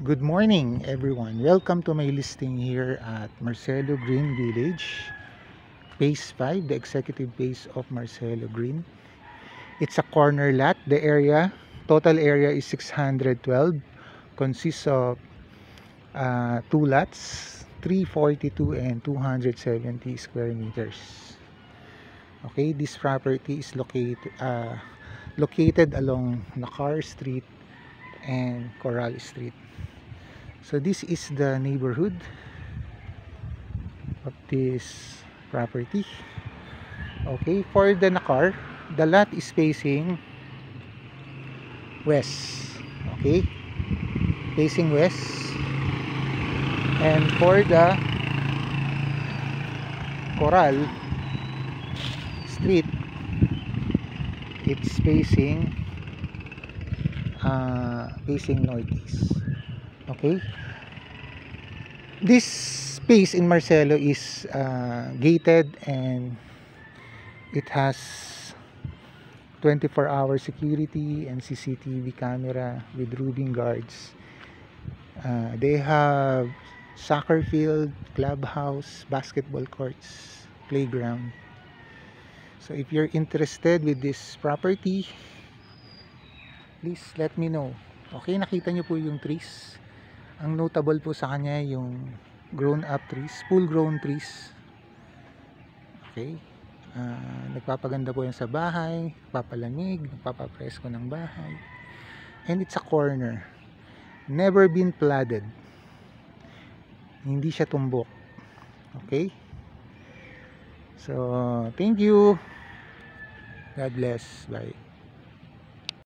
Good morning, everyone. Welcome to my listing here at Marcelo Green Village, Phase 5, the executive phase of Marcelo Green. It's a corner lot. The total area is 612, consists of two lots, 342 and 270 square meters. Okay, this property is located along Nakar Street and Coral Street. So this is the neighborhood of this property. Okay, for the Nakar, the lot is facing west. Okay, facing west. And for the Coral Street, it's facing northeast. Okay, this space in Marcelo is gated, and it has 24-hour security and CCTV camera with roving guards. They have soccer field, clubhouse, basketball courts, playground. So if you're interested with this property, please let me know. Okay, nakita nyo po yung trees. Ang notable po sa kanya yung grown up trees, full grown trees. Okay, nagpapaganda po yan sa bahay, nagpapalamig, nagpapapresko ng bahay. And it's a corner, never been flooded, hindi siya tumbok. Okay, so thank you, God bless, bye.